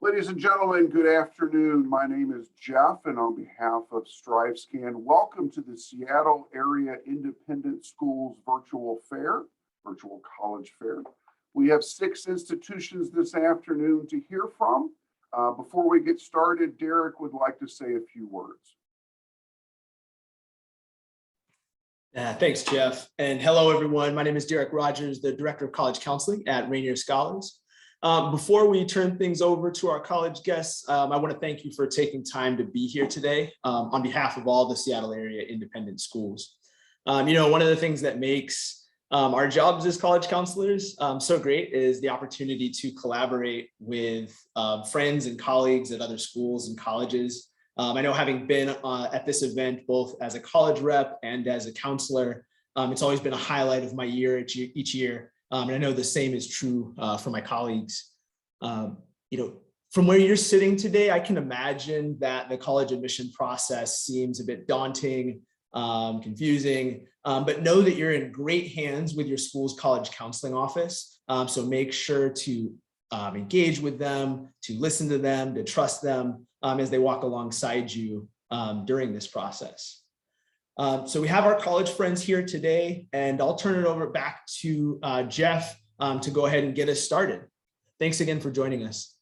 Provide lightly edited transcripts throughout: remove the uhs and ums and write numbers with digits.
Ladies and gentlemen, good afternoon. My name is Jeff, and on behalf of StriveScan, welcome to the Seattle Area Independent Schools Virtual College Fair. We have 6 institutions this afternoon to hear from. Before we get started, Derek would like to say a few words. Thanks, Jeff. And hello, everyone. My name is Derek Rogers, the Director of College Counseling at Rainier Scholars. Before we turn things over to our college guests, I want to thank you for taking time to be here today on behalf of all the Seattle area independent schools. One of the things that makes our jobs as college counselors so great is the opportunity to collaborate with friends and colleagues at other schools and colleges. I know, having been at this event both as a college rep and as a counselor, it's always been a highlight of my year each year. And I know the same is true for my colleagues. From where you're sitting today, I can imagine that the college admission process seems a bit daunting, confusing, but know that you're in great hands with your school's college counseling office. So make sure to engage with them, to listen to them, to trust them as they walk alongside you during this process. So we have our college friends here today, and I'll turn it over back to Jeff to go ahead and get us started. Thanks again for joining us.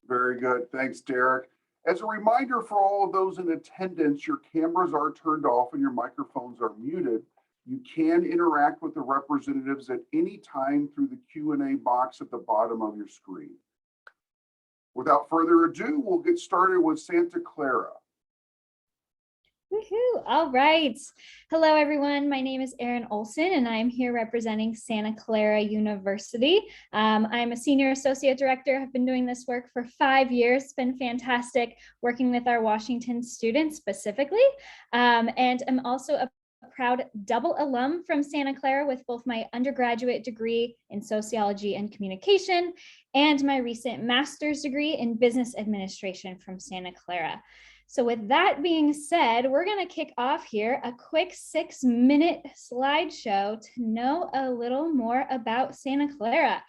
Very good. Thanks, Derek. As a reminder for all of those in attendance, your cameras are turned off and your microphones are muted. You can interact with the representatives at any time through the Q&A box at the bottom of your screen. Without further ado, we'll get started with Santa Clara. Woohoo! All right. Hello, everyone. My name is Erin Olson, and I'm here representing Santa Clara University. I'm a senior associate director. I've been doing this work for 5 years. It's been fantastic working with our Washington students specifically. And I'm also a proud double alum from Santa Clara with both my undergraduate degree in sociology and communication and my recent master's degree in business administration from Santa Clara. So with that being said, we're going to kick off here a quick 6-minute slideshow to know a little more about Santa Clara.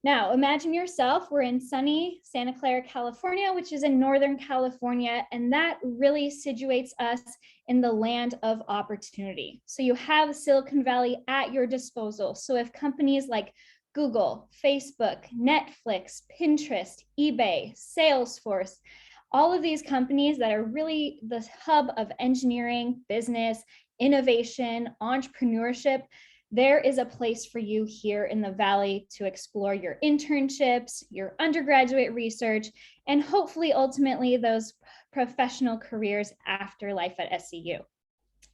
Now, imagine yourself, we're in sunny Santa Clara, California, which is in Northern California, and that really situates us in the land of opportunity. So you have Silicon Valley at your disposal. So if companies like Google, Facebook, Netflix, Pinterest, eBay, Salesforce, all of these companies that are really the hub of engineering, business, innovation, entrepreneurship, there is a place for you here in the Valley to explore your internships, your undergraduate research, and hopefully ultimately those professional careers after life at SCU.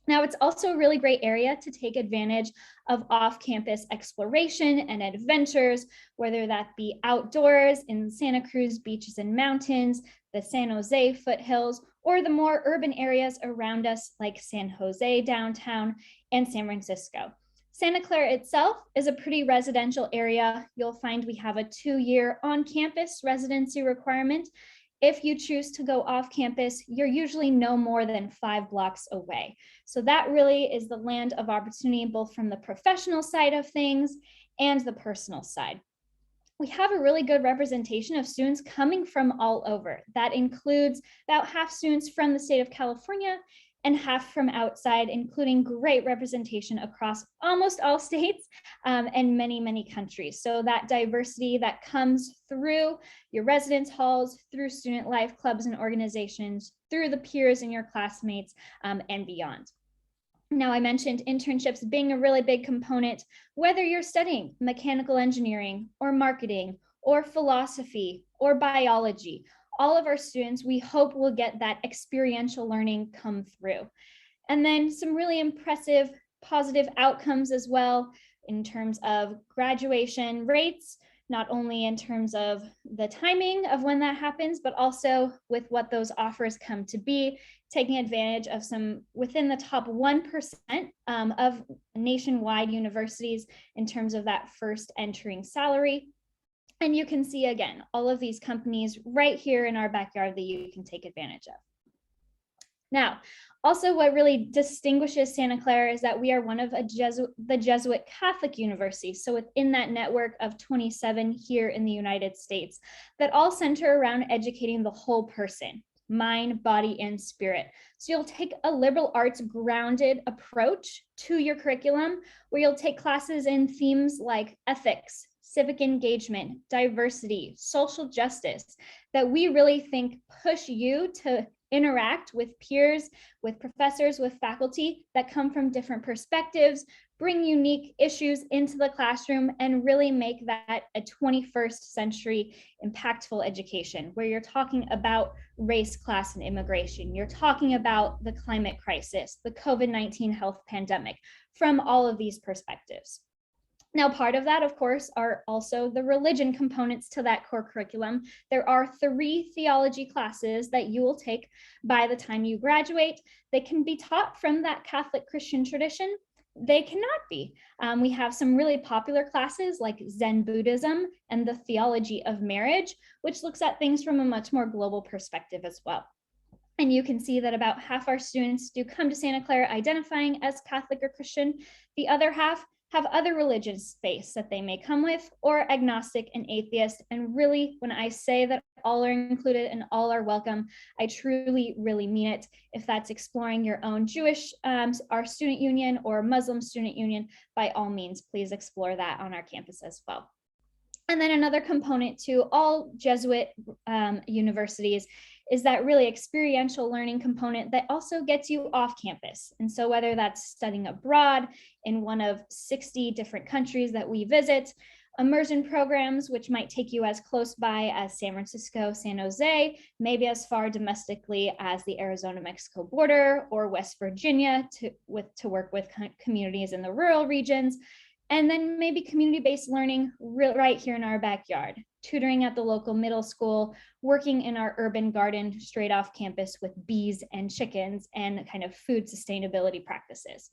Now, it's also a really great area to take advantage of off-campus exploration and adventures, whether that be outdoors in Santa Cruz beaches and mountains, the San Jose foothills, or the more urban areas around us like San Jose downtown and San Francisco. Santa Clara itself is a pretty residential area. You'll find we have a 2-year on-campus residency requirement. If you choose to go off campus, you're usually no more than 5 blocks away. So that really is the land of opportunity, both from the professional side of things and the personal side. We have a really good representation of students coming from all over. That includes about half students from the state of California and half from outside, including great representation across almost all states and many, many countries. So that diversity that comes through your residence halls, through student life clubs and organizations, through the peers and your classmates, and beyond. Now, I mentioned internships being a really big component, whether you're studying mechanical engineering or marketing or philosophy or biology. All of our students, we hope, will get that experiential learning come through. And then some really impressive positive outcomes as well in terms of graduation rates, not only in terms of the timing of when that happens, but also with what those offers come to be, taking advantage of some within the top 1% of nationwide universities in terms of that first entering salary. And you can see, again, all of these companies right here in our backyard that you can take advantage of. Now, also what really distinguishes Santa Clara is that we are one of the Jesuit Catholic universities. So within that network of 27 here in the United States that all center around educating the whole person, mind, body, and spirit. So you'll take a liberal arts grounded approach to your curriculum where you'll take classes in themes like ethics, civic engagement, diversity, social justice, that we really think push you to interact with peers, with professors, with faculty that come from different perspectives, bring unique issues into the classroom, and really make that a 21st century impactful education where you're talking about race, class, and immigration. You're talking about the climate crisis, the COVID-19 health pandemic from all of these perspectives. Now, part of that, of course, are also the religion components to that core curriculum. There are 3 theology classes that you will take by the time you graduate. They can be taught from that Catholic Christian tradition. They cannot be. We have some really popular classes like Zen Buddhism and the theology of marriage, which looks at things from a much more global perspective as well. And you can see that about half our students do come to Santa Clara identifying as Catholic or Christian. The other half have other religious faiths that they may come with, or agnostic and atheist. And really, when I say that all are included and all are welcome, I truly, really mean it. If that's exploring your own Jewish, our student union, or Muslim student union, by all means, please explore that on our campus as well. And then another component to all Jesuit universities is that really experiential learning component that also gets you off campus. And so whether that's studying abroad in one of 60 different countries that we visit, immersion programs, which might take you as close by as San Francisco, San Jose, maybe as far domestically as the Arizona-Mexico border or West Virginia to work with communities in the rural regions. And then maybe community-based learning right here in our backyard, tutoring at the local middle school, working in our urban garden straight off campus with bees and chickens and kind of food sustainability practices.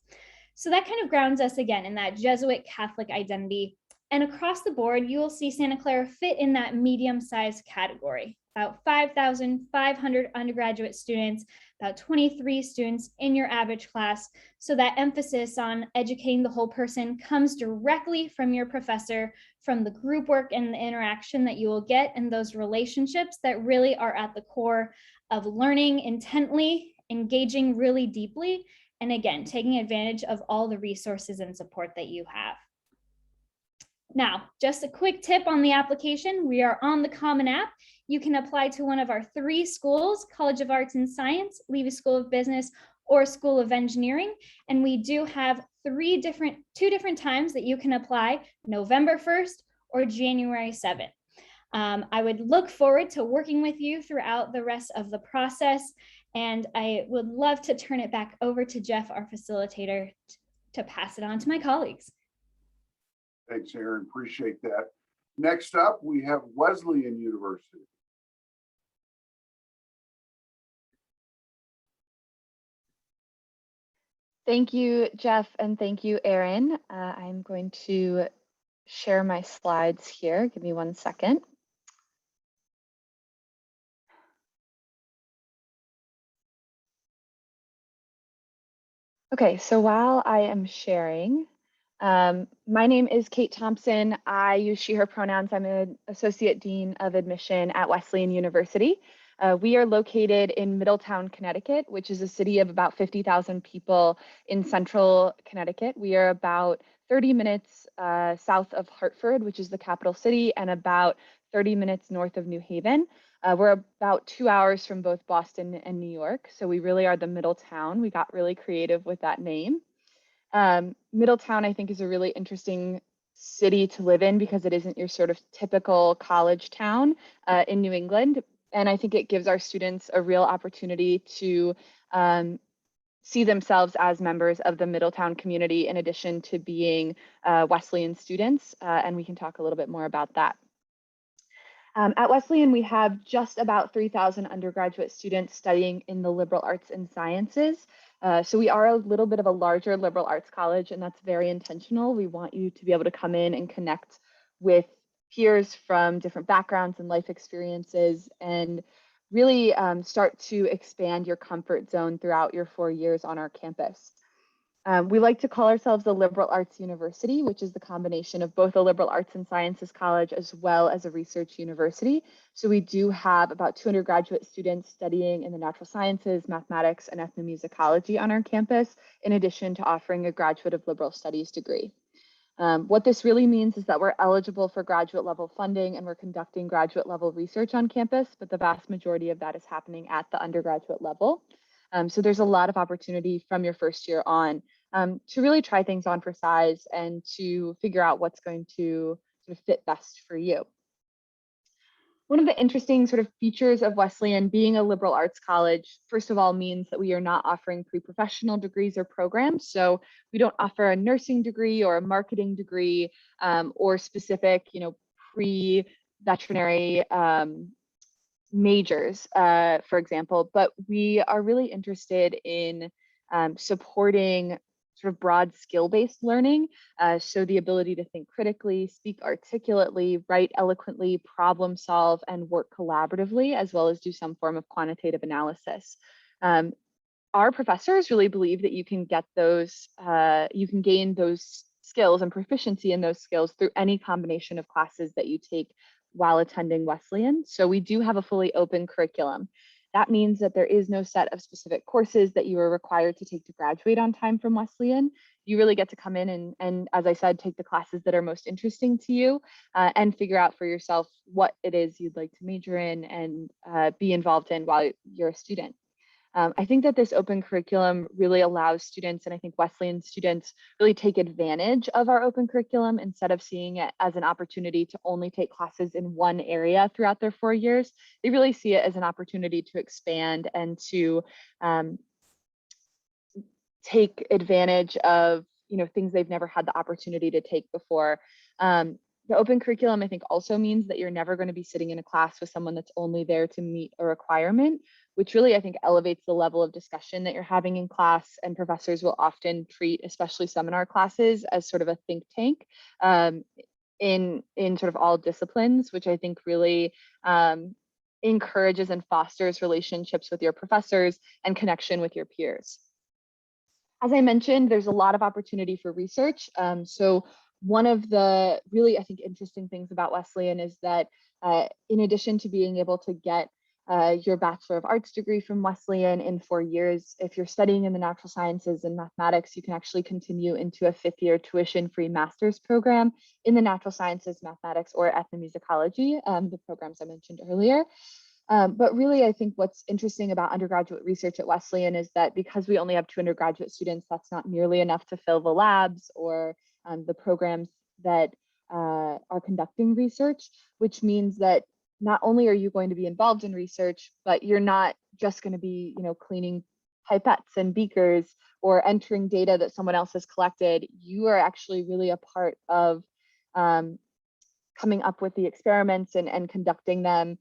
So that kind of grounds us again in that Jesuit Catholic identity. And across the board, you will see Santa Clara fit in that medium-sized category. About 5,500 undergraduate students, about 23 students in your average class. So that emphasis on educating the whole person comes directly from your professor, from the group work and the interaction that you will get and those relationships that really are at the core of learning intently, engaging really deeply, and again, taking advantage of all the resources and support that you have. Now, just a quick tip on the application. We are on the Common App. You can apply to one of our 3 schools, College of Arts and Science, Levy School of Business, or School of Engineering. And we do have 2 different times that you can apply, November 1st or January 7th. I would look forward to working with you throughout the rest of the process. And I would love to turn it back over to Jeff, our facilitator, to pass it on to my colleagues. Thanks, Aaron. Appreciate that. Next up, we have Wesleyan University. Thank you, Jeff, and thank you, Aaron. I'm going to share my slides here. Give me 1 second. Okay, so while I am sharing, my name is Kate Thompson. I use she, her pronouns. I'm an Associate Dean of Admission at Wesleyan University. We are located in Middletown, Connecticut, which is a city of about 50,000 people in central Connecticut. We are about 30 minutes south of Hartford, which is the capital city, and about 30 minutes north of New Haven. We're about 2 hours from both Boston and New York, so we really are the middle town. We got really creative with that name. Middletown, I think, is a really interesting city to live in because it isn't your sort of typical college town in New England. And I think it gives our students a real opportunity to see themselves as members of the Middletown community in addition to being Wesleyan students. And we can talk a little bit more about that. At Wesleyan, we have just about 3,000 undergraduate students studying in the liberal arts and sciences. So we are a little bit of a larger liberal arts college, and that's very intentional. We want you to be able to come in and connect with peers from different backgrounds and life experiences and really start to expand your comfort zone throughout your 4 years on our campus. We like to call ourselves a liberal arts university, which is the combination of both a liberal arts and sciences college as well as a research university. So we do have about 200 graduate students studying in the natural sciences, mathematics, and ethnomusicology on our campus, in addition to offering a graduate of liberal studies degree. What this really means is that we're eligible for graduate level funding and we're conducting graduate level research on campus, but the vast majority of that is happening at the undergraduate level. So there's a lot of opportunity from your first year on to really try things on for size and to figure out what's going to sort of fit best for you. One of the interesting sort of features of Wesleyan being a liberal arts college, first of all, means that we are not offering pre-professional degrees or programs. So we don't offer a nursing degree or a marketing degree or specific, pre-veterinary majors, for example, but we are really interested in supporting sort of broad skill-based learning. So the ability to think critically, speak articulately, write eloquently, problem solve, and work collaboratively, as well as do some form of quantitative analysis. Our professors really believe that you can get those, you can gain those skills and proficiency in those skills through any combination of classes that you take while attending Wesleyan. So we do have a fully open curriculum. That means that there is no set of specific courses that you are required to take to graduate on time from Wesleyan. You really get to come in and as I said, take the classes that are most interesting to you and figure out for yourself what it is you'd like to major in and be involved in while you're a student. I think that this open curriculum really allows students, and I think Wesleyan students really take advantage of our open curriculum instead of seeing it as an opportunity to only take classes in one area throughout their 4 years. They really see it as an opportunity to expand and to take advantage of things they've never had the opportunity to take before. The open curriculum, I think, also means that you're never going to be sitting in a class with someone that's only there to meet a requirement, which really, I think, elevates the level of discussion that you're having in class. And professors will often treat, especially seminar classes, as sort of a think tank in sort of all disciplines, which I think really encourages and fosters relationships with your professors and connection with your peers. As I mentioned, there's a lot of opportunity for research. So one of the really, I think, interesting things about Wesleyan is that in addition to being able to get your Bachelor of Arts degree from Wesleyan in 4 years, if you're studying in the natural sciences and mathematics, you can actually continue into a 5th-year tuition-free master's program in the natural sciences, mathematics, or ethnomusicology, the programs I mentioned earlier. But really, I think what's interesting about undergraduate research at Wesleyan is that because we only have 200 graduate students, that's not nearly enough to fill the labs or the programs that are conducting research, which means that not only are you going to be involved in research, but you're not just going to be, cleaning pipettes and beakers or entering data that someone else has collected. You are actually really a part of coming up with the experiments and conducting them,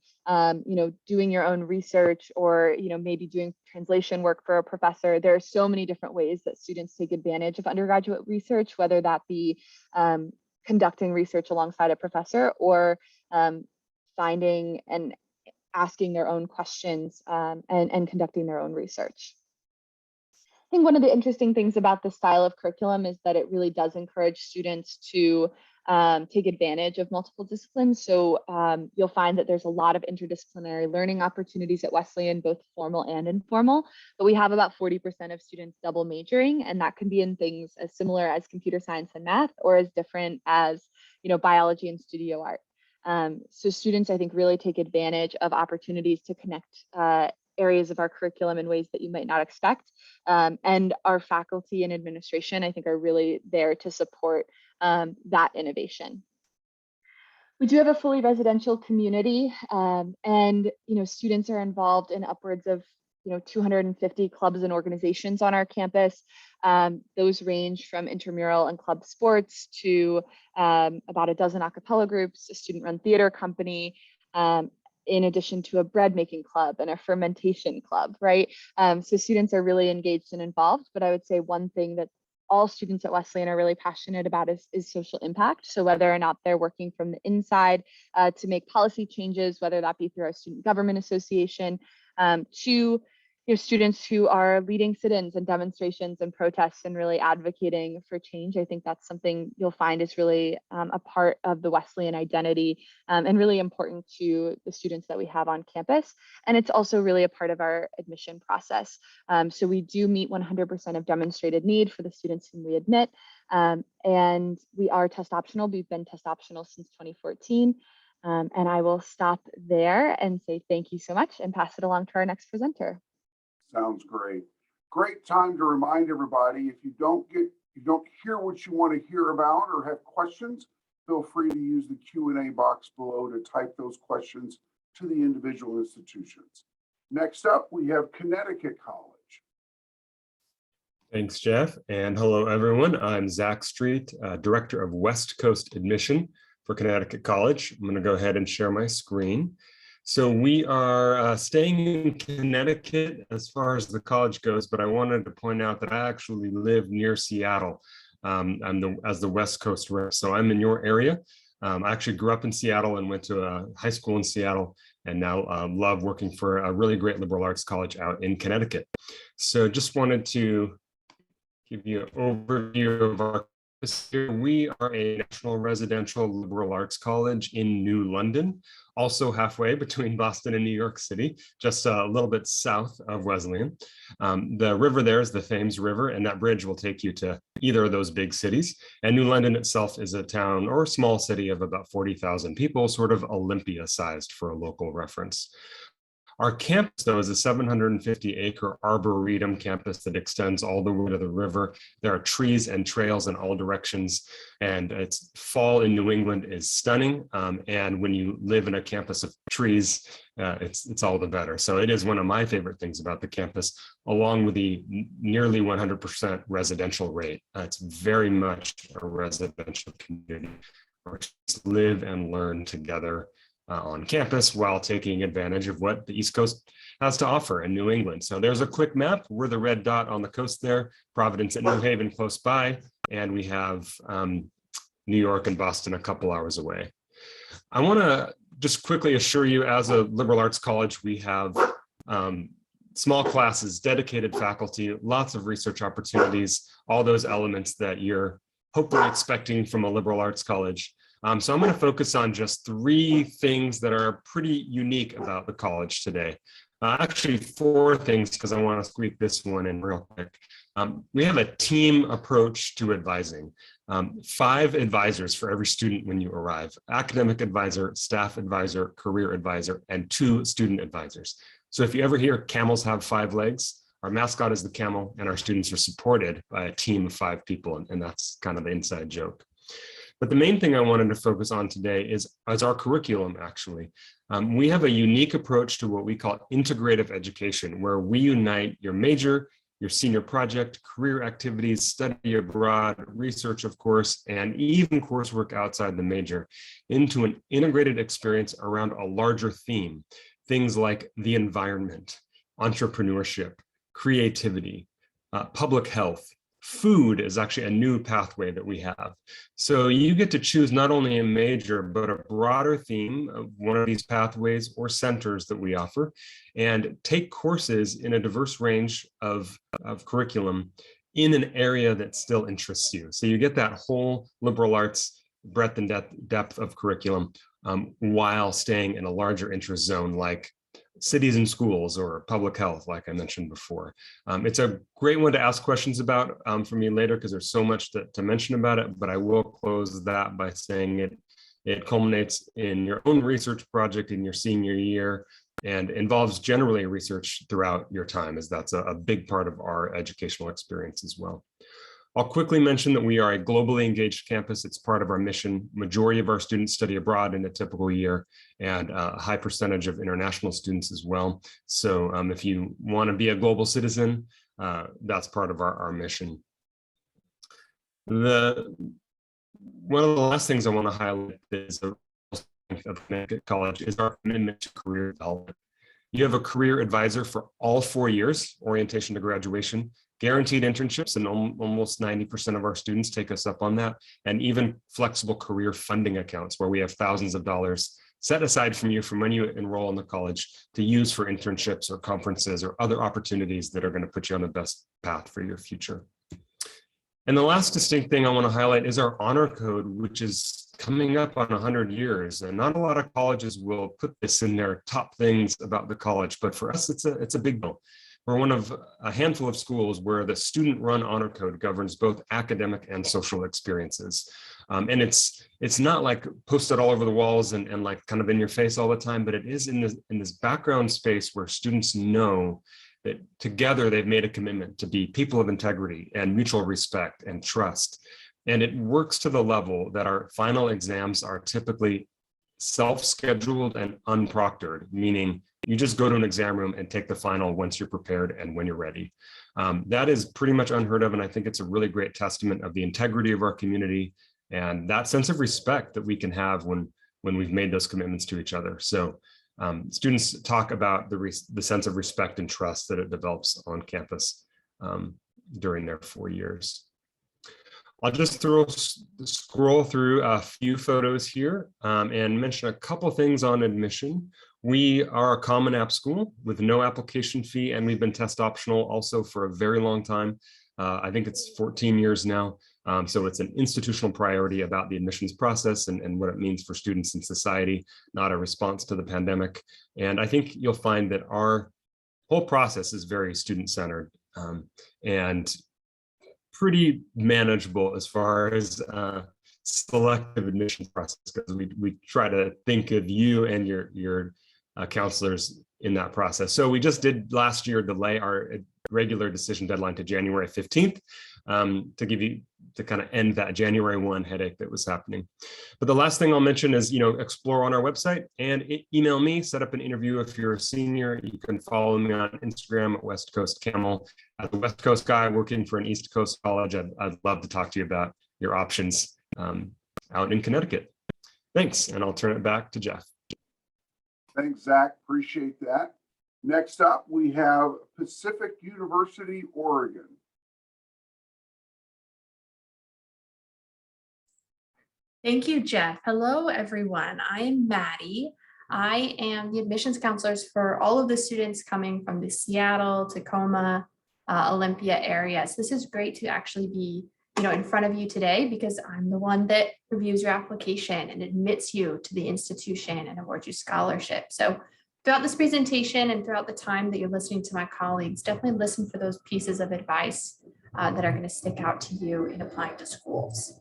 doing your own research or, maybe doing translation work for a professor. There are so many different ways that students take advantage of undergraduate research, whether that be conducting research alongside a professor or finding and asking their own questions and conducting their own research. I think one of the interesting things about this style of curriculum is that it really does encourage students to take advantage of multiple disciplines. So you'll find that there's a lot of interdisciplinary learning opportunities at Wesleyan, both formal and informal, but we have about 40% of students double majoring, and that can be in things as similar as computer science and math or as different as biology and studio art. So students, I think, really take advantage of opportunities to connect areas of our curriculum in ways that you might not expect. And our faculty and administration, I think, are really there to support that innovation. We do have a fully residential community, and students are involved in upwards of 250 clubs and organizations on our campus. Those range from intramural and club sports to about a dozen a cappella groups, a student-run theater company, in addition to a bread making club and a fermentation club, right? So students are really engaged and involved, but I would say one thing that all students at Wesleyan are really passionate about is social impact. So whether or not they're working from the inside to make policy changes, whether that be through our student government association, to students who are leading sit-ins and demonstrations and protests and really advocating for change. I think that's something you'll find is really a part of the Wesleyan identity and really important to the students that we have on campus. And it's also really a part of our admission process. So we do meet 100% of demonstrated need for the students whom we admit. And we are test optional. We've been test optional since 2014. And I will stop there and say thank you so much and pass it along to our next presenter. Sounds great. Great time to remind everybody, if you don't hear what you want to hear about or have questions, feel free to use the Q&A box below to type those questions to the individual institutions. Next up, we have Connecticut College. Thanks, Jeff. And hello, everyone. I'm Zach Street, Director of West Coast Admission for Connecticut College. I'm going to go ahead and share my screen. So we are staying in Connecticut as far as the college goes, but I wanted to point out that I actually live near Seattle as the West Coast rep. So I'm in your area. I actually grew up in Seattle and went to a high school in Seattle, and now love working for a really great liberal arts college out in Connecticut. So just wanted to give you an overview of our campus here. We are a national residential liberal arts college in New London, also halfway between Boston and New York City, just a little bit south of Wesleyan. The river there is the Thames River, and that bridge will take you to either of those big cities. And New London itself is a town or a small city of about 40,000 people, sort of Olympia-sized for a local reference. Our campus, though, is a 750-acre arboretum campus that extends all the way to the river. There are trees and trails in all directions, and it's fall in New England is stunning. And when you live in a campus of trees, it's all the better. So it is one of my favorite things about the campus, along with the nearly 100% residential rate. It's very much a residential community where we live and learn together on campus while taking advantage of what the East Coast has to offer in New England. So there's a quick map. We're the red dot on the coast there, Providence and New Haven close by, and we have New York and Boston a couple hours away. I want to just quickly assure you, as a liberal arts college, we have small classes, dedicated faculty, lots of research opportunities, all those elements that you're hopefully expecting from a liberal arts college. So I'm going to focus on just 3 things that are pretty unique about the college today. Actually, 4 things, because I want to squeak this one in real quick. We have a team approach to advising. 5 advisors for every student when you arrive: academic advisor, staff advisor, career advisor, and 2 student advisors. So if you ever hear camels have 5 legs, our mascot is the camel, and our students are supported by a team of 5 people, and that's kind of the inside joke. But the main thing I wanted to focus on today is our curriculum, actually. We have a unique approach to what we call integrative education, where we unite your major, your senior project, career activities, study abroad, research, of course, and even coursework outside the major into an integrated experience around a larger theme. Things like the environment, entrepreneurship, creativity, public health. Food is actually a new pathway that we have. So you get to choose not only a major, but a broader theme of one of these pathways or centers that we offer, and take courses in a diverse range of curriculum in an area that still interests you. So you get that whole liberal arts breadth and depth of curriculum while staying in a larger interest zone like cities and schools or public health, like I mentioned before. It's a great one to ask questions about for me later, because there's so much to mention about it, but I will close that by saying it culminates in your own research project in your senior year and involves generally research throughout your time, as that's a big part of our educational experience as well. I'll quickly mention that we are a globally engaged campus. It's part of our mission. Majority of our students study abroad in a typical year, and a high percentage of international students as well. So if you want to be a global citizen, that's part of our mission. One of the last things I want to highlight is the strength of Connecticut College is our commitment to career development. You have a career advisor for all 4 years, orientation to graduation, guaranteed internships, and almost 90% of our students take us up on that, and even flexible career funding accounts where we have thousands of dollars set aside from you from when you enroll in the college to use for internships or conferences or other opportunities that are going to put you on the best path for your future. And the last distinct thing I want to highlight is our honor code, which is coming up on 100 years. And not a lot of colleges will put this in their top things about the college, but for us, it's a big deal. We're one of a handful of schools where the student-run honor code governs both academic and social experiences. And it's not like posted all over the walls and like kind of in your face all the time, but it is in this background space where students know that together they've made a commitment to be people of integrity and mutual respect and trust. And it works to the level that our final exams are typically self-scheduled and unproctored, meaning you just go to an exam room and take the final once you're prepared and when you're ready. That is pretty much unheard of, and I think it's a really great testament of the integrity of our community and that sense of respect that we can have when we've made those commitments to each other. So students talk about the sense of respect and trust that it develops on campus during their 4 years. I'll just scroll through a few photos here and mention a couple things on admission. We are a Common App school with no application fee, and we've been test optional also for a very long time. I think it's 14 years now. So it's an institutional priority about the admissions process and what it means for students and society, not a response to the pandemic. And I think you'll find that our whole process is very student-centered and pretty manageable as far as selective admissions process, because we try to think of you and your counselors in that process. So we just did last year delay our regular decision deadline to January 15th to kind of end that January 1 headache that was happening. But the last thing I'll mention is, explore on our website and email me, set up an interview if you're a senior. You can follow me on Instagram at West Coast Camel. As a West Coast guy working for an East Coast college, I'd love to talk to you about your options out in Connecticut. Thanks, and I'll turn it back to Jeff. Thanks, Zach. Appreciate that. Next up, we have Pacific University, Oregon. Thank you, Jeff. Hello, everyone. I am Maddie. I am the admissions counselors for all of the students coming from the Seattle, Tacoma, Olympia areas. This is great to actually be, in front of you today because I'm the one that reviews your application and admits you to the institution and awards you scholarship. So throughout this presentation and throughout the time that you're listening to my colleagues, definitely listen for those pieces of advice that are going to stick out to you in applying to schools.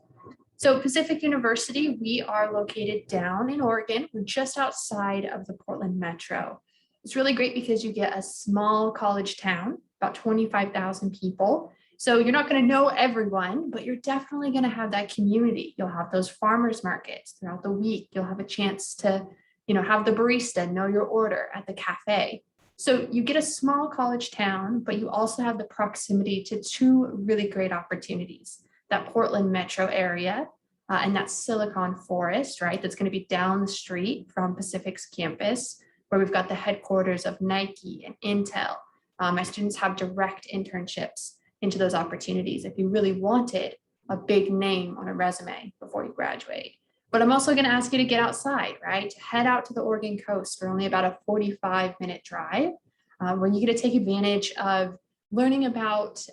So Pacific University, we are located down in Oregon. We're just outside of the Portland metro. It's really great because you get a small college town, about 25,000 people. So you're not going to know everyone, but you're definitely going to have that community. You'll have those farmers markets throughout the week. You'll have a chance to, have the barista know your order at the cafe. So you get a small college town, but you also have the proximity to two really great opportunities. That Portland metro area and that Silicon Forest, right? That's going to be down the street from Pacific's campus, where we've got the headquarters of Nike and Intel. My students have direct internships into those opportunities if you really wanted a big name on a resume before you graduate. But I'm also going to ask you to get outside, right? To head out to the Oregon coast for only about a 45-minute drive, where you get to take advantage of learning about,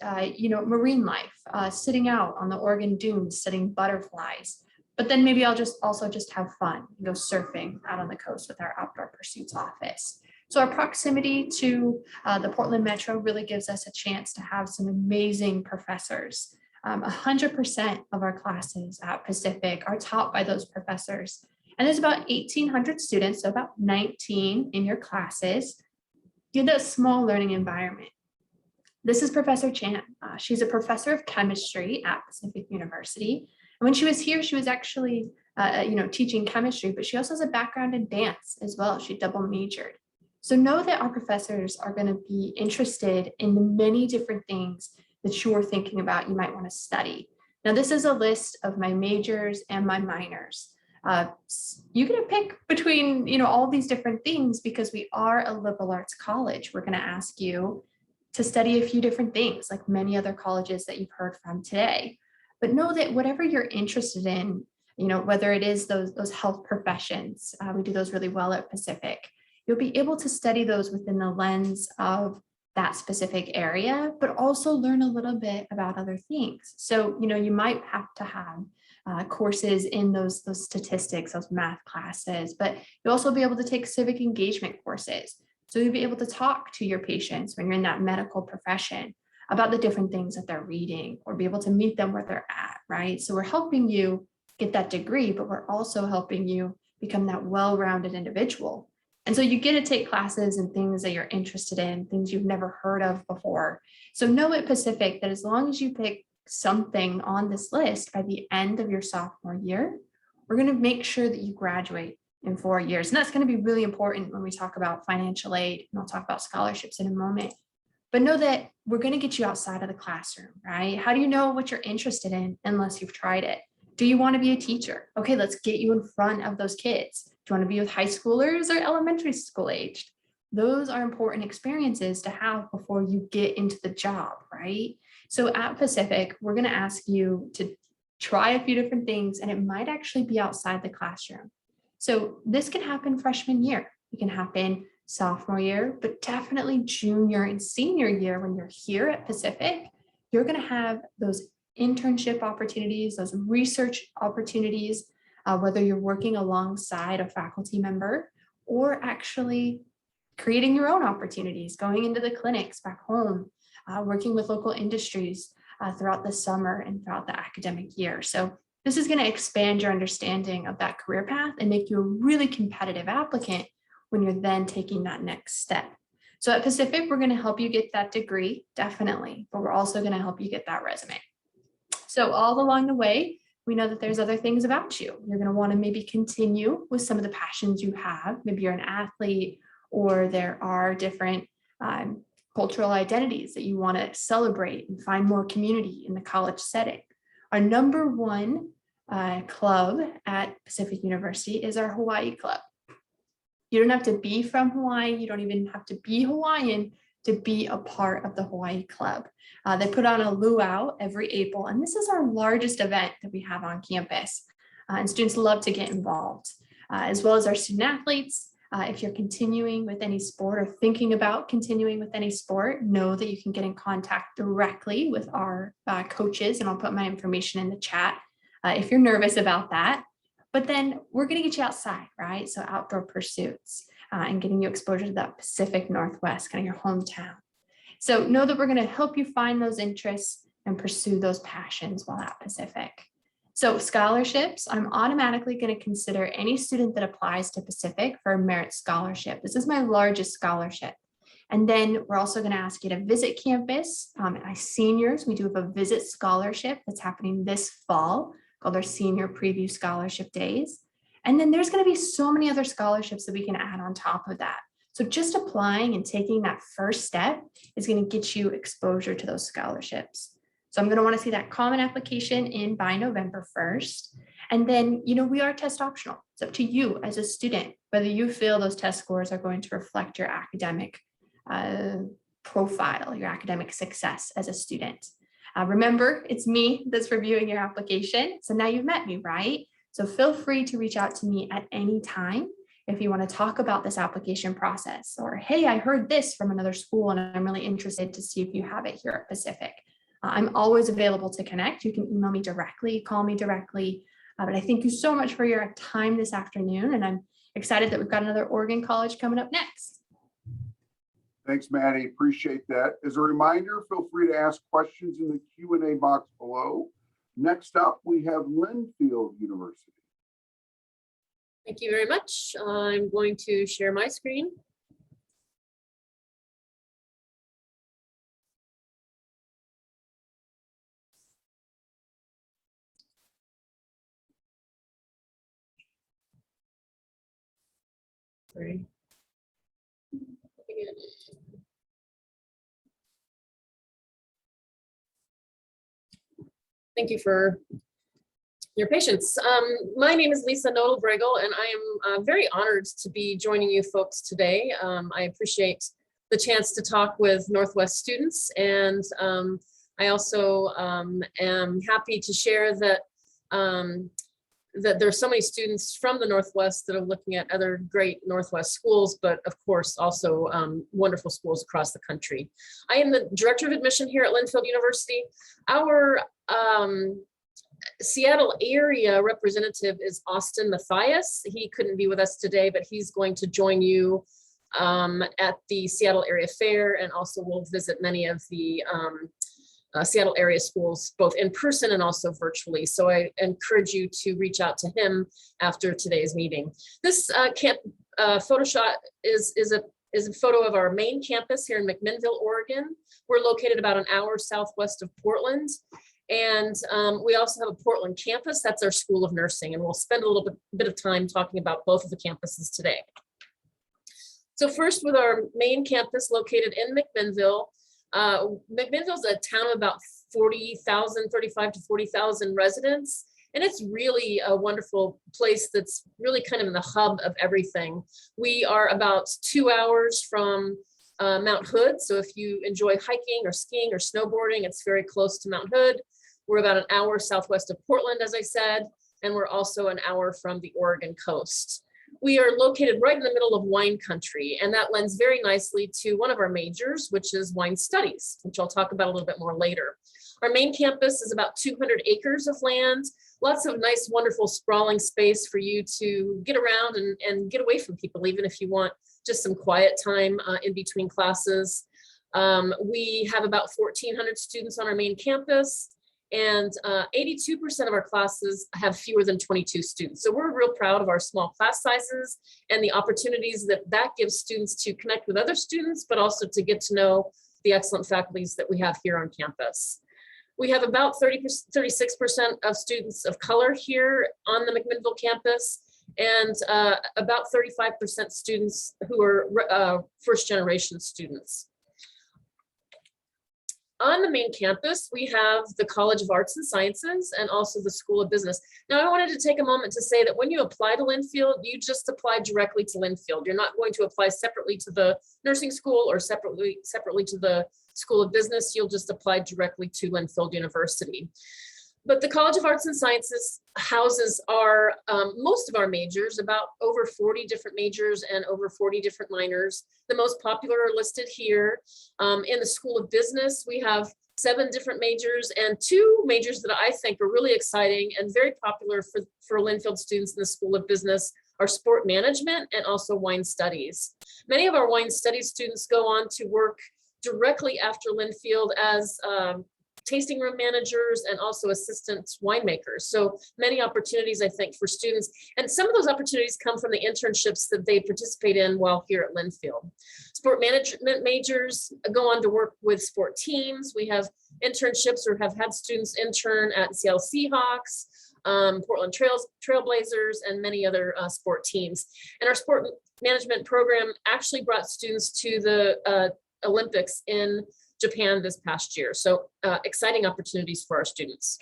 marine life, sitting out on the Oregon dunes, studying butterflies. But then maybe I'll also just have fun, go surfing out on the coast with our Outdoor Pursuits office. So our proximity to the Portland metro really gives us a chance to have some amazing professors. 100% of our classes at Pacific are taught by those professors. And there's about 1,800 students, so about 19 in your classes. You get a small learning environment. This is Professor Chan. She's a professor of chemistry at Pacific University. And when she was here, she was actually, teaching chemistry, but she also has a background in dance as well. She double majored. So know that our professors are going to be interested in the many different things that you're thinking about you might want to study. Now, this is a list of my majors and my minors. You get to pick between, all these different things because we are a liberal arts college. We're going to ask you to study a few different things, like many other colleges that you've heard from today. But know that whatever you're interested in, whether it is those health professions, we do those really well at Pacific, you'll be able to study those within the lens of that specific area, but also learn a little bit about other things. So, you might have to have courses in those statistics, those math classes, but you'll also be able to take civic engagement courses. So you'll be able to talk to your patients when you're in that medical profession about the different things that they're reading, or be able to meet them where they're at, right? So we're helping you get that degree, but we're also helping you become that well-rounded individual. And so you get to take classes and things that you're interested in, things you've never heard of before. So know at Pacific that as long as you pick something on this list by the end of your sophomore year, we're going to make sure that you graduate in 4 years. And that's going to be really important when we talk about financial aid, and I'll talk about scholarships in a moment. But know that we're going to get you outside of the classroom, right? How do you know what you're interested in unless you've tried it? Do you want to be a teacher? Okay, let's get you in front of those kids. Do you want to be with high schoolers or elementary school aged? Those are important experiences to have before you get into the job, right? So at Pacific, we're going to ask you to try a few different things, and it might actually be outside the classroom. So this can happen freshman year. It can happen sophomore year, but definitely junior and senior year when you're here at Pacific. You're going to have those internship opportunities, those research opportunities, whether you're working alongside a faculty member or actually creating your own opportunities, going into the clinics back home, working with local industries throughout the summer and throughout the academic year. So this is going to expand your understanding of that career path and make you a really competitive applicant when you're then taking that next step. So at Pacific, we're going to help you get that degree, definitely, but we're also going to help you get that resume. So all along the way, we know that there's other things about you. You're going to want to maybe continue with some of the passions you have. Maybe you're an athlete, or there are different cultural identities that you want to celebrate and find more community in the college setting. Our number one club at Pacific University is our Hawaii Club. You don't have to be from Hawaii. You don't even have to be Hawaiian to be a part of the Hawaii Club. They put on a luau every April, and this is our largest event that we have on campus. And students love to get involved, as well as our student athletes. If you're continuing with any sport or thinking about continuing with any sport, know that you can get in contact directly with our coaches, and I'll put my information in the chat if you're nervous about that. But then we're going to get you outside, right? So outdoor pursuits and getting you exposure to that Pacific Northwest, kind of your hometown. So know that we're going to help you find those interests and pursue those passions while at Pacific. So scholarships, I'm automatically going to consider any student that applies to Pacific for a merit scholarship. This is my largest scholarship. And then we're also going to ask you to visit campus. As seniors, we do have a visit scholarship that's happening this fall called our Senior Preview Scholarship Days. And then there's going to be so many other scholarships that we can add on top of that. So just applying and taking that first step is going to get you exposure to those scholarships. So I'm going to want to see that common application in by November 1st. And then, we are test optional. It's up to you as a student, whether you feel those test scores are going to reflect your academic profile, your academic success as a student. Remember, it's me that's reviewing your application. So now you've met me, right? So feel free to reach out to me at any time if you want to talk about this application process, or, hey, I heard this from another school and I'm really interested to see if you have it here at Pacific. I'm always available to connect. You can email me directly, call me directly. But I thank you so much for your time this afternoon. And I'm excited that we've got another Oregon College coming up next. Thanks, Maddie. Appreciate that. As a reminder, feel free to ask questions in the Q&A box below. Next up, we have Linfield University. Thank you very much. I'm going to share my screen. Sorry. Thank you for your patience. My name is Lisa Nodal-Bregel, and I am very honored to be joining you folks today. I appreciate the chance to talk with Northwest students. And I also am happy to share that that there's so many students from the Northwest that are looking at other great Northwest schools, but of course also wonderful schools across the country. I am the Director of Admission here at Linfield University. Our Seattle area representative is Austin Matthias. He couldn't be with us today, but he's going to join you at the Seattle Area Fair, and also will visit many of the Seattle area schools, both in person and also virtually. So I encourage you to reach out to him after today's meeting. This photo shot is a photo of our main campus here in McMinnville, Oregon. We're located about an hour southwest of Portland. And we also have a Portland campus. That's our School of Nursing. And we'll spend a little bit of time talking about both of the campuses today. So first, with our main campus located in McMinnville, McMinnville is a town of about 40,000, 35 to 40,000 residents. And it's really a wonderful place that's really kind of in the hub of everything. We are about 2 hours from Mount Hood. So if you enjoy hiking or skiing or snowboarding, it's very close to Mount Hood. We're about an hour southwest of Portland, as I said, and we're also an hour from the Oregon coast. We are located right in the middle of wine country, and that lends very nicely to one of our majors, which is wine studies, which I'll talk about a little bit more later. Our main campus is about 200 acres of land, lots of nice, wonderful, sprawling space for you to get around and get away from people, even if you want just some quiet time in between classes. We have about 1,400 students on our main campus, and 82% of our classes have fewer than 22 students. So we're real proud of our small class sizes and the opportunities that gives students to connect with other students, but also to get to know the excellent faculties that we have here on campus. We have about 36% of students of color here on the McMinnville campus, and about 35% students who are first generation students. On the main campus, we have the College of Arts and Sciences and also the School of Business. Now, I wanted to take a moment to say that when you apply to Linfield, you just apply directly to Linfield. You're not going to apply separately to the nursing school or separately to the School of Business. You'll just apply directly to Linfield University. But the College of Arts and Sciences houses our most of our majors, about over 40 different majors and over 40 different minors. The most popular are listed here. In the School of Business, we have 7 different majors, and 2 majors that I think are really exciting and very popular for Linfield students in the School of Business are sport management and also wine studies. Many of our wine studies students go on to work directly after Linfield as tasting room managers and also assistant winemakers. So many opportunities, I think, for students. And some of those opportunities come from the internships that they participate in while here at Linfield. Sport management majors go on to work with sport teams. We have internships or have had students intern at Seattle Seahawks, Portland Trailblazers, and many other sport teams. And our sport management program actually brought students to the Olympics in Japan this past year. So exciting opportunities for our students.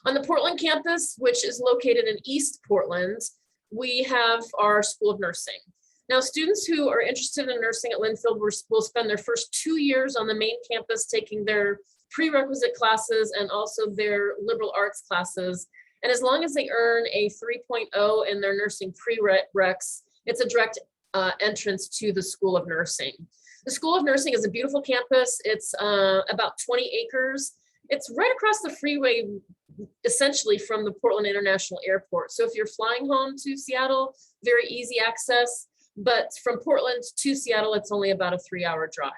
On the Portland campus, which is located in East Portland, we have our School of Nursing. Now, students who are interested in nursing at Linfield will spend their first 2 years on the main campus taking their prerequisite classes and also their liberal arts classes. And as long as they earn a 3.0 in their nursing prereqs, it's a direct entrance to the School of Nursing. The School of Nursing is a beautiful campus. It's about 20 acres. It's right across the freeway, essentially from the Portland International Airport. So if you're flying home to Seattle, very easy access. But from Portland to Seattle, it's only about a 3-hour drive.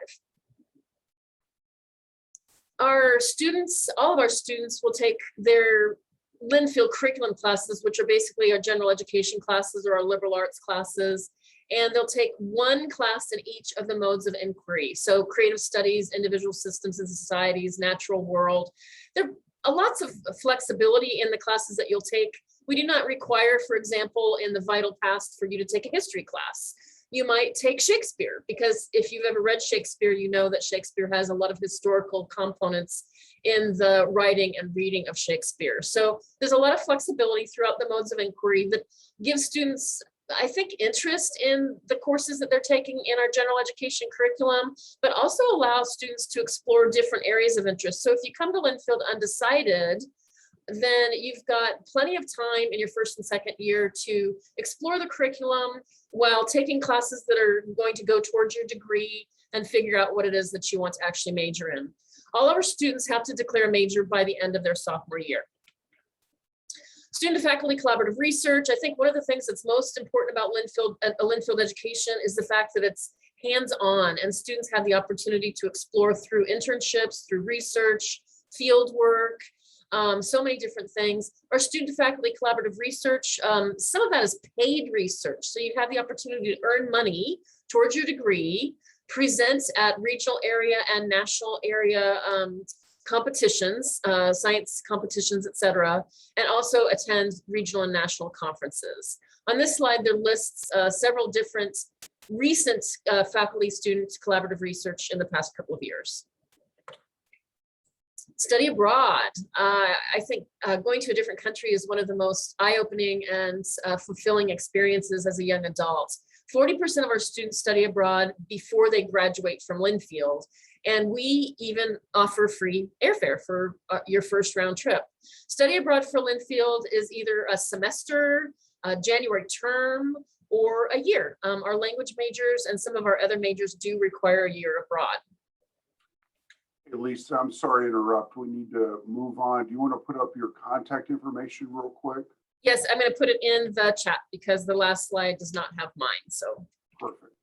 Our students, all of our students will take their Linfield curriculum classes, which are basically our general education classes or our liberal arts classes. And they'll take 1 class in each of the modes of inquiry. So creative studies, individual systems and societies, natural world. There are lots of flexibility in the classes that you'll take. We do not require, for example, in the vital past for you to take a history class. You might take Shakespeare, because if you've ever read Shakespeare, you know that Shakespeare has a lot of historical components in the writing and reading of Shakespeare. So there's a lot of flexibility throughout the modes of inquiry that gives students I think, interest in the courses that they're taking in our general education curriculum, but also allow students to explore different areas of interest. So if you come to Linfield undecided, then you've got plenty of time in your first and second year to explore the curriculum while taking classes that are going to go towards your degree and figure out what it is that you want to actually major in. All our students have to declare a major by the end of their sophomore year. Student to faculty collaborative research. I think one of the things that's most important about Linfield education is the fact that it's hands-on, and students have the opportunity to explore through internships, through research, field work, so many different things. Our student to faculty collaborative research, some of that is paid research. So you have the opportunity to earn money towards your degree, present at regional area and national area competitions, science competitions, etc., and also attend regional and national conferences. On this slide, there lists several different recent faculty student collaborative research in the past couple of years. Study abroad. I think going to a different country is one of the most eye-opening and fulfilling experiences as a young adult. 40% of our students study abroad before they graduate from Linfield, and we even offer free airfare for your first round trip. Study abroad for Linfield is either a semester, a January term, or a year. Our language majors and some of our other majors do require a year abroad. Hey, Lisa, I'm sorry to interrupt. We need to move on. Do you want to put up your contact information real quick? Yes, I'm going to put it in the chat because the last slide does not have mine. So Perfect.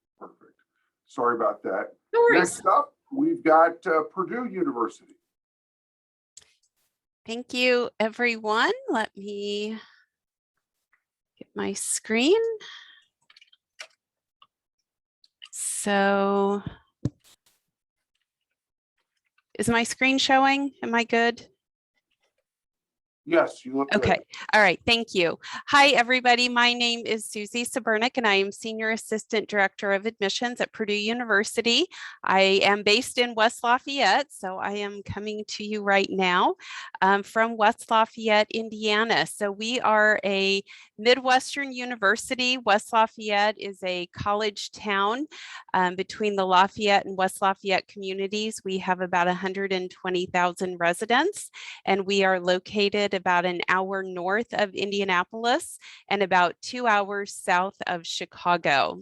Sorry about that. no worries. Next up, we've got Purdue University. Thank you, everyone. Let me get my screen. So, is my screen showing? Am I good? Yes, you look good. Okay. All right. Thank you. Hi, everybody. My name is Susie Sabernick, and I am Senior Assistant Director of Admissions at Purdue University. I am based in West Lafayette, so I am coming to you right now from West Lafayette, Indiana. So we are a Midwestern university. West Lafayette is a college town between the Lafayette and West Lafayette communities. We have about 120,000 residents, and we are located about an hour north of Indianapolis and about 2 hours south of Chicago.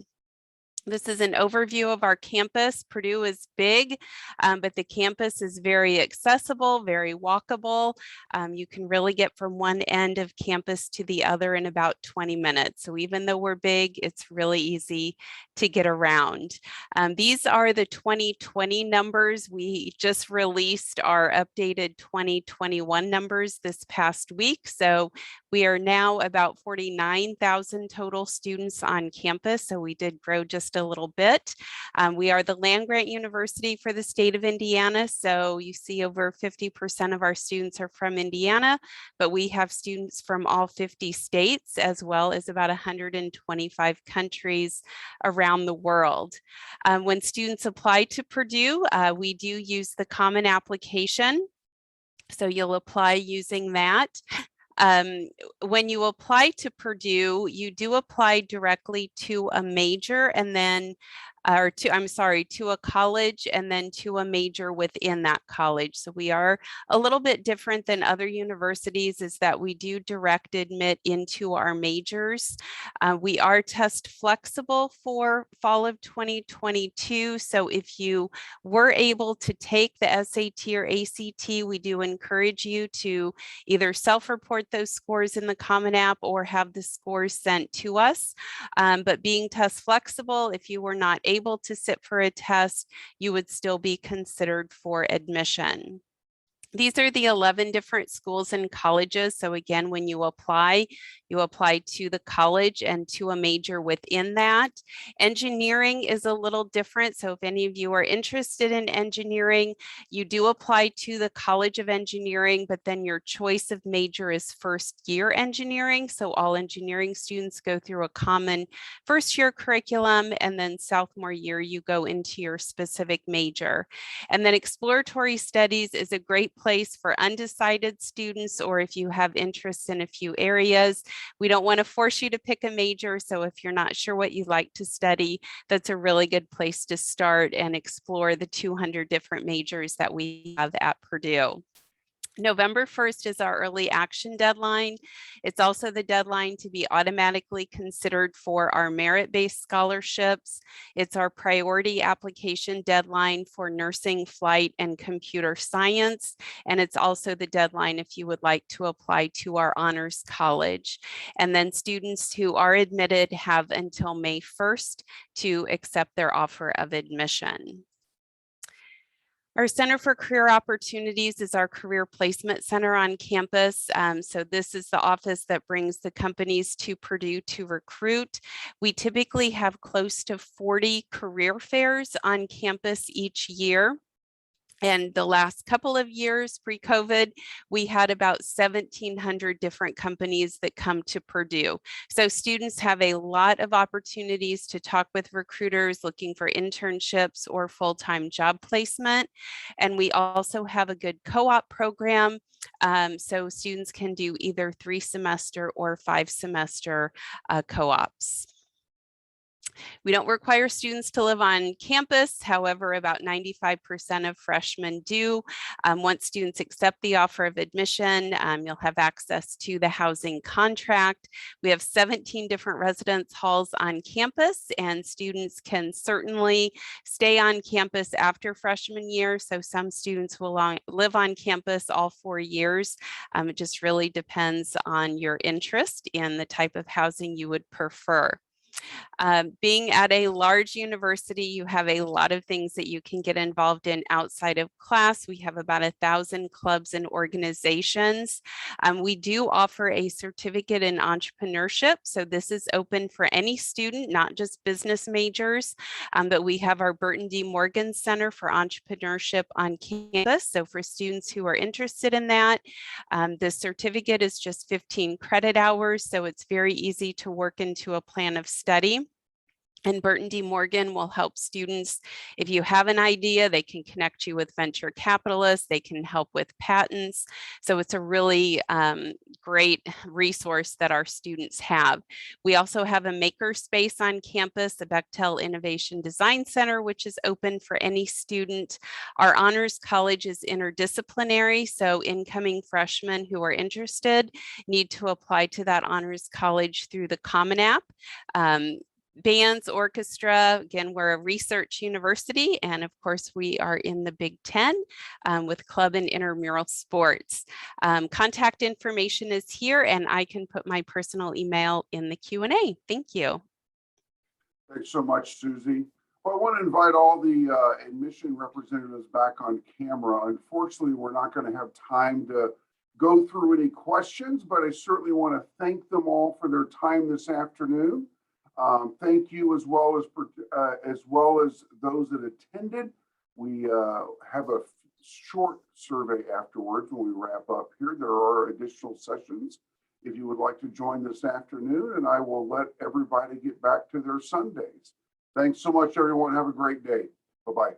This is an overview of our campus. Purdue is big, but the campus is very accessible, very walkable. You can really get from one end of campus to the other in about 20 minutes. So even though we're big, it's really easy to get around. These are the 2020 numbers. We just released our updated 2021 numbers this past week. So we are now about 49,000 total students on campus. So we did grow just a little bit. We are the land-grant university for the state of Indiana. So you see over 50% of our students are from Indiana, but we have students from all 50 states, as well as about 125 countries around the world. When students apply to Purdue, we do use the common application. So you'll apply using that. When you apply to Purdue, you do apply directly to a major and then to a college and then to a major within that college. So we are a little bit different than other universities is that we do direct admit into our majors. We are test flexible for fall of 2022. So if you were able to take the SAT or ACT, we do encourage you to either self-report those scores in the Common App or have the scores sent to us. But being test flexible, if you were not able to sit for a test, you would still be considered for admission. These are the 11 different schools and colleges. So again, when you apply to the college and to a major within that. Engineering is a little different. So if any of you are interested in engineering, you do apply to the College of Engineering, but then your choice of major is first year engineering. So all engineering students go through a common first year curriculum, and then sophomore year, you go into your specific major. And then exploratory studies is a great place for undecided students, or if you have interest in a few areas. We don't want to force you to pick a major, so if you're not sure what you like to study, that's a really good place to start and explore the 200 different majors that we have at Purdue. November 1st is our early action deadline. It's also the deadline to be automatically considered for our merit-based scholarships. It's our priority application deadline for nursing, flight, and computer science. And it's also the deadline if you would like to apply to our honors college. And then students who are admitted have until May 1st to accept their offer of admission. Our Center for Career Opportunities is our career placement center on campus. So this is the office that brings the companies to Purdue to recruit. We typically have close to 40 career fairs on campus each year. And the last couple of years pre-COVID, we had about 1,700 different companies that come to Purdue. So students have a lot of opportunities to talk with recruiters looking for internships or full-time job placement. And we also have a good co-op program. So students can do either 3-semester or 5-semester co-ops. We don't require students to live on campus. However, about 95% of freshmen do. Once students accept the offer of admission, you'll have access to the housing contract. We have 17 different residence halls on campus, and students can certainly stay on campus after freshman year. So some students will live on campus all 4 years. It just really depends on your interest in the type of housing you would prefer. Being at a large university, you have a lot of things that you can get involved in outside of class. We have about 1,000 clubs and organizations. We do offer a certificate in entrepreneurship. So this is open for any student, not just business majors, but we have our Burton D. Morgan Center for Entrepreneurship on campus. So for students who are interested in that, the certificate is just 15 credit hours. So it's very easy to work into a plan of study. And Burton D. Morgan will help students. If you have an idea, they can connect you with venture capitalists. They can help with patents. So it's a really great resource that our students have. We also have a maker space on campus, the Bechtel Innovation Design Center, which is open for any student. Our honors college is interdisciplinary. So incoming freshmen who are interested need to apply to that honors college through the Common App. Bands, orchestra, again, we're a research university, and of course we are in the Big Ten with club and intramural sports. Contact information is here, and I can put my personal email in the Q&A. Thank you. Thanks so much, Susie. Well, I want to invite all the admission representatives back on camera. Unfortunately, we're not going to have time to go through any questions, but I certainly want to thank them all for their time this afternoon. Thank you as well as those that attended. We have a short survey afterwards when we wrap up here. There are additional sessions if you would like to join this afternoon, and I will let everybody get back to their Sundays. Thanks so much, everyone. Have a great day. Bye-bye.